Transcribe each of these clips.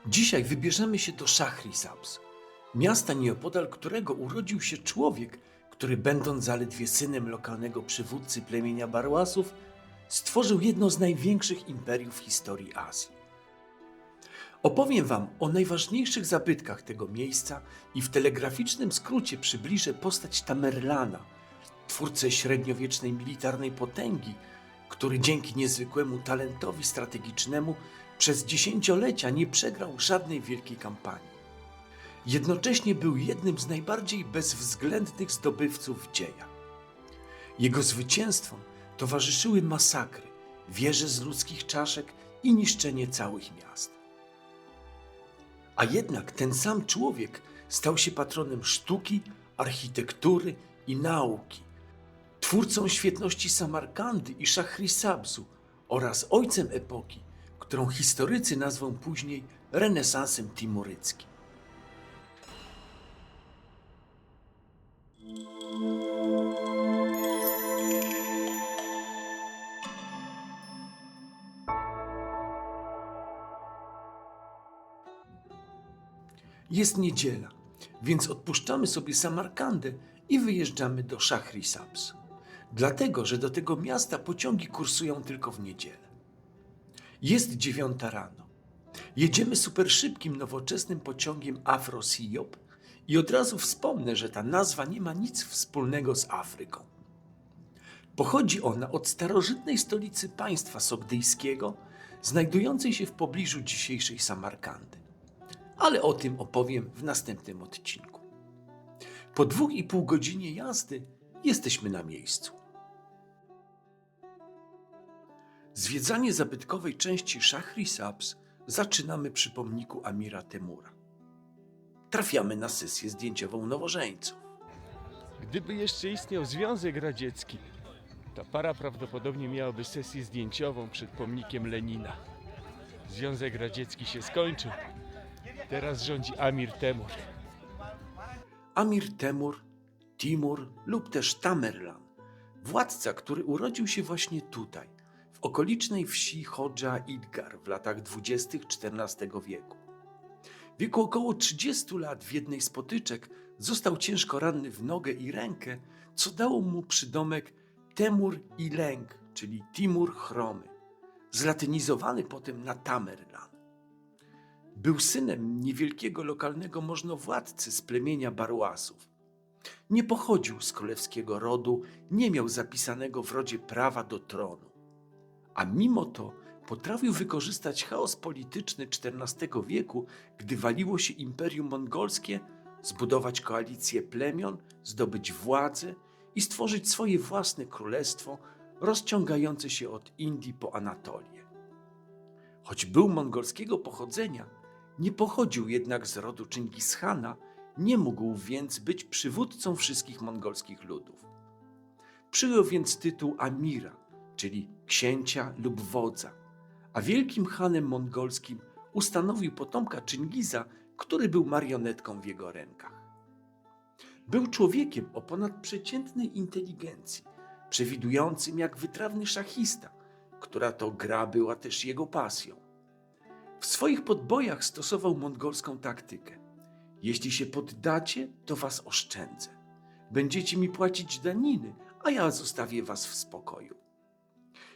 Dzisiaj wybierzemy się do Szachrisabz, miasta nieopodal którego urodził się człowiek, który będąc zaledwie synem lokalnego przywódcy plemienia Barłasów, stworzył jedno z największych imperiów w historii Azji. Opowiem Wam o najważniejszych zabytkach tego miejsca i w telegraficznym skrócie przybliżę postać Tamerlana, twórcę średniowiecznej militarnej potęgi, który dzięki niezwykłemu talentowi strategicznemu przez dziesięciolecia nie przegrał żadnej wielkiej kampanii. Jednocześnie był jednym z najbardziej bezwzględnych zdobywców w dziejach. Jego zwycięstwom towarzyszyły masakry, wieże z ludzkich czaszek i niszczenie całych miast. A jednak ten sam człowiek stał się patronem sztuki, architektury i nauki, twórcą świetności Samarkandy i Szachrisabzu oraz ojcem epoki, którą historycy nazwą później renesansem timuryckim. Jest niedziela, więc odpuszczamy sobie Samarkandę i wyjeżdżamy do Szachrisabz. Dlatego, że do tego miasta pociągi kursują tylko w niedzielę. Jest 9 rano. Jedziemy superszybkim, nowoczesnym pociągiem Afro-Siop i od razu wspomnę, że ta nazwa nie ma nic wspólnego z Afryką. Pochodzi ona od starożytnej stolicy państwa sogdyjskiego, znajdującej się w pobliżu dzisiejszej Samarkandy. Ale o tym opowiem w następnym odcinku. Po 2,5 godzinie jazdy jesteśmy na miejscu. Zwiedzanie zabytkowej części Szachrisabz zaczynamy przy pomniku Amira Temura. Trafiamy na sesję zdjęciową nowożeńców. Gdyby jeszcze istniał Związek Radziecki, ta para prawdopodobnie miałaby sesję zdjęciową przed pomnikiem Lenina. Związek Radziecki się skończył. Teraz rządzi Amir Temur. Amir Temur, Timur lub też Tamerlan, władca, który urodził się właśnie tutaj, w okolicznej wsi Hodża Idgar w latach 20. XIV wieku. W wieku około 30 lat w jednej z potyczek został ciężko ranny w nogę i rękę, co dało mu przydomek Temur i Lęk, czyli Timur Chromy, zlatynizowany potem na Tamerlan. Był synem niewielkiego lokalnego możnowładcy z plemienia Barłasów. Nie pochodził z królewskiego rodu, nie miał zapisanego w rodzie prawa do tronu. A mimo to potrafił wykorzystać chaos polityczny XIV wieku, gdy waliło się Imperium Mongolskie, zbudować koalicję plemion, zdobyć władzę i stworzyć swoje własne królestwo rozciągające się od Indii po Anatolię. Choć był mongolskiego pochodzenia, nie pochodził jednak z rodu Czingis-Hana, nie mógł więc być przywódcą wszystkich mongolskich ludów. Przyjął więc tytuł Amira, czyli księcia lub wodza, a wielkim hanem mongolskim ustanowił potomka Czyngiza, który był marionetką w jego rękach. Był człowiekiem o ponadprzeciętnej inteligencji, przewidującym jak wytrawny szachista, która to gra była też jego pasją. W swoich podbojach stosował mongolską taktykę. Jeśli się poddacie, to was oszczędzę. Będziecie mi płacić daniny, a ja zostawię was w spokoju.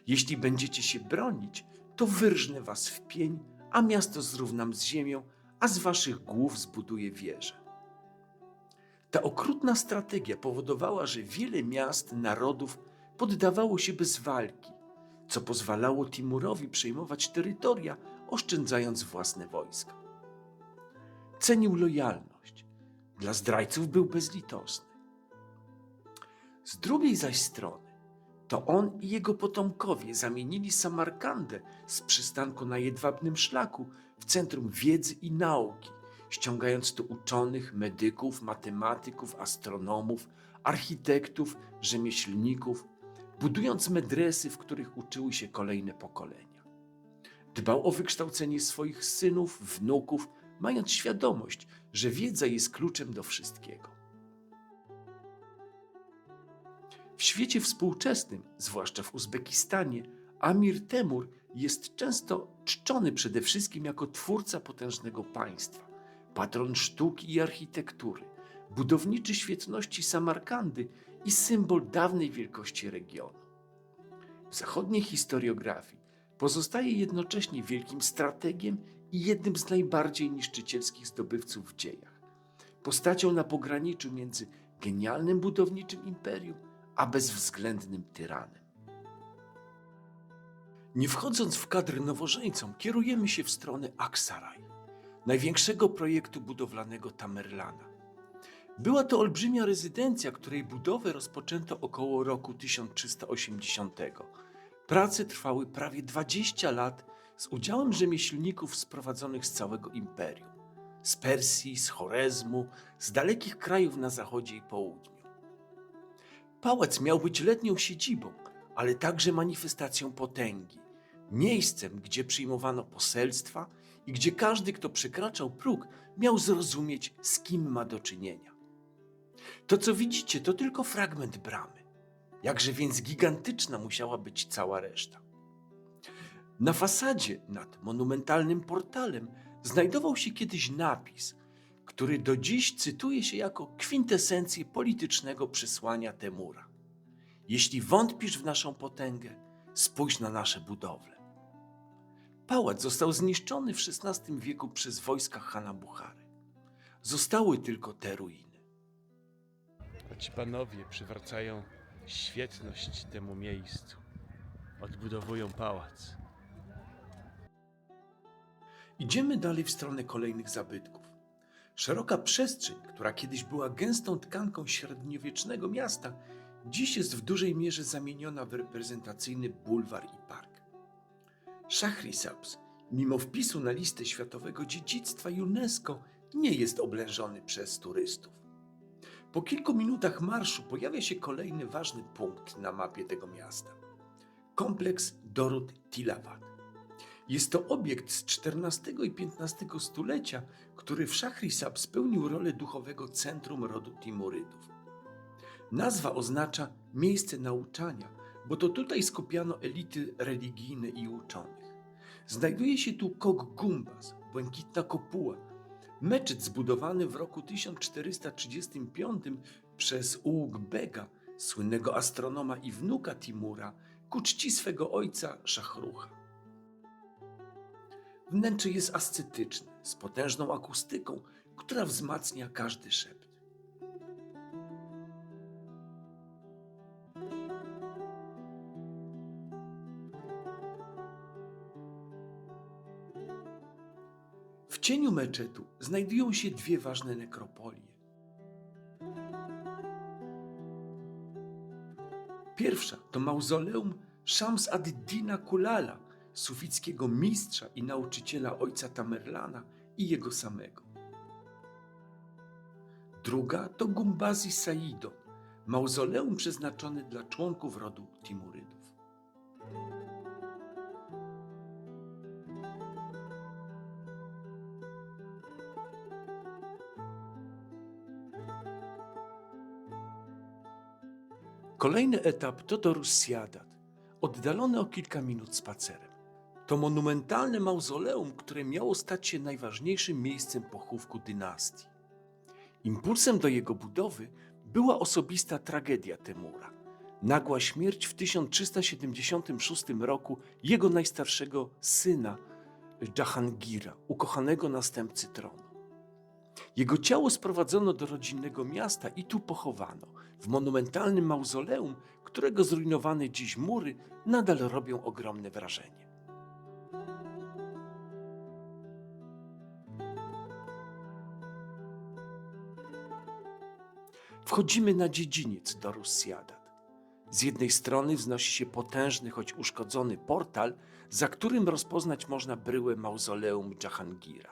Jeśli będziecie się bronić, to wyrżnę was w pień, a miasto zrównam z ziemią, a z waszych głów zbuduję wieżę. Ta okrutna strategia powodowała, że wiele miast, narodów poddawało się bez walki, co pozwalało Timurowi przejmować terytoria, oszczędzając własne wojska. Cenił lojalność. Dla zdrajców był bezlitosny. Z drugiej zaś strony, to on i jego potomkowie zamienili Samarkandę z przystanku na jedwabnym szlaku w centrum wiedzy i nauki, ściągając tu uczonych, medyków, matematyków, astronomów, architektów, rzemieślników, budując medresy, w których uczyły się kolejne pokolenia. Dbał o wykształcenie swoich synów, wnuków, mając świadomość, że wiedza jest kluczem do wszystkiego. W świecie współczesnym, zwłaszcza w Uzbekistanie, Amir Temur jest często czczony przede wszystkim jako twórca potężnego państwa, patron sztuki i architektury, budowniczy świetności Samarkandy i symbol dawnej wielkości regionu. W zachodniej historiografii pozostaje jednocześnie wielkim strategiem i jednym z najbardziej niszczycielskich zdobywców w dziejach. Postacią na pograniczu między genialnym budowniczym imperium a bezwzględnym tyranem. Nie wchodząc w kadr nowożeńcom, kierujemy się w stronę Aksaraj, największego projektu budowlanego Tamerlana. Była to olbrzymia rezydencja, której budowę rozpoczęto około roku 1380. Prace trwały prawie 20 lat z udziałem rzemieślników sprowadzonych z całego imperium. Z Persji, z Chorezmu, z dalekich krajów na zachodzie i południu. Pałac miał być letnią siedzibą, ale także manifestacją potęgi. Miejscem, gdzie przyjmowano poselstwa i gdzie każdy, kto przekraczał próg, miał zrozumieć, z kim ma do czynienia. To, co widzicie, to tylko fragment bramy. Jakże więc gigantyczna musiała być cała reszta. Na fasadzie nad monumentalnym portalem znajdował się kiedyś napis, który do dziś cytuje się jako kwintesencję politycznego przesłania Temura. Jeśli wątpisz w naszą potęgę, spójrz na nasze budowle. Pałac został zniszczony w XVI wieku przez wojska Hana Buchary. Zostały tylko te ruiny. A ci panowie przywracają świetność temu miejscu. Odbudowują pałac. Idziemy dalej w stronę kolejnych zabytków. Szeroka przestrzeń, która kiedyś była gęstą tkanką średniowiecznego miasta, dziś jest w dużej mierze zamieniona w reprezentacyjny bulwar i park. Szachrisabz, mimo wpisu na listę światowego dziedzictwa UNESCO, nie jest oblężony przez turystów. Po kilku minutach marszu pojawia się kolejny ważny punkt na mapie tego miasta. Kompleks Dorut Tilawat. Jest to obiekt z XIV i XV stulecia, który w Szachrisabz spełnił rolę duchowego centrum rodu Timurydów. Nazwa oznacza miejsce nauczania, bo to tutaj skupiano elity religijne i uczonych. Znajduje się tu Kok Gumbaz, błękitna kopuła, meczet zbudowany w roku 1435 przez Uług Bega, słynnego astronoma i wnuka Timura, ku czci swego ojca Szachrucha. Wnętrze jest ascetyczne, z potężną akustyką, która wzmacnia każdy szept. W cieniu meczetu znajdują się dwie ważne nekropolie. Pierwsza to mauzoleum Szams ad-Dina Kulala, sufickiego mistrza i nauczyciela ojca Tamerlana i jego samego. Druga to Gumbazi Saidon, mauzoleum przeznaczone dla członków rodu Timurydów. Kolejny etap to Dorus Siadat, oddalony o kilka minut spacerem. To monumentalne mauzoleum, które miało stać się najważniejszym miejscem pochówku dynastii. Impulsem do jego budowy była osobista tragedia Temura. Nagła śmierć w 1376 roku jego najstarszego syna Dżahangira, ukochanego następcy tronu. Jego ciało sprowadzono do rodzinnego miasta i tu pochowano, w monumentalnym mauzoleum, którego zrujnowane dziś mury nadal robią ogromne wrażenie. Wchodzimy na dziedziniec Dorus Siadat. Z jednej strony wznosi się potężny, choć uszkodzony portal, za którym rozpoznać można bryłę mauzoleum Dżahangira.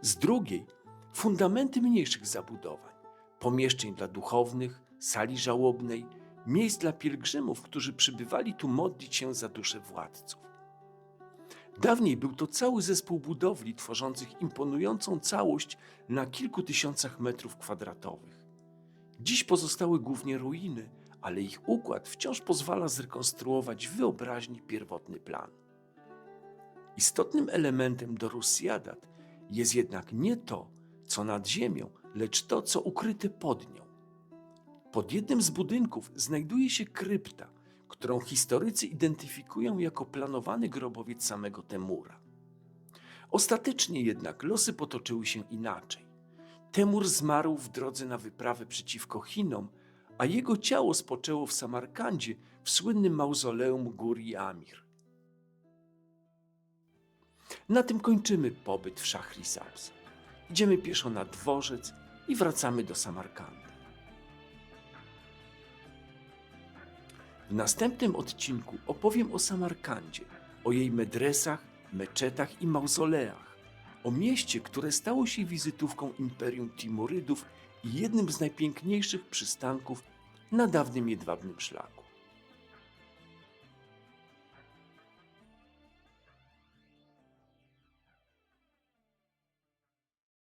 Z drugiej fundamenty mniejszych zabudowań, pomieszczeń dla duchownych, sali żałobnej, miejsc dla pielgrzymów, którzy przybywali tu modlić się za dusze władców. Dawniej był to cały zespół budowli tworzących imponującą całość na kilku tysiącach metrów kwadratowych. Dziś pozostały głównie ruiny, ale ich układ wciąż pozwala zrekonstruować w wyobraźni pierwotny plan. Istotnym elementem Dorusjadat jest jednak nie to, co nad ziemią, lecz to, co ukryte pod nią. Pod jednym z budynków znajduje się krypta, którą historycy identyfikują jako planowany grobowiec samego Temura. Ostatecznie jednak losy potoczyły się inaczej. Temur zmarł w drodze na wyprawę przeciwko Chinom, a jego ciało spoczęło w Samarkandzie w słynnym mauzoleum Gór Amir. Na tym kończymy pobyt w Szachrisabz. Idziemy pieszo na dworzec i wracamy do Samarkandu. W następnym odcinku opowiem o Samarkandzie, o jej medresach, meczetach i mauzoleach, o mieście, które stało się wizytówką Imperium Timurydów i jednym z najpiękniejszych przystanków na dawnym jedwabnym szlaku.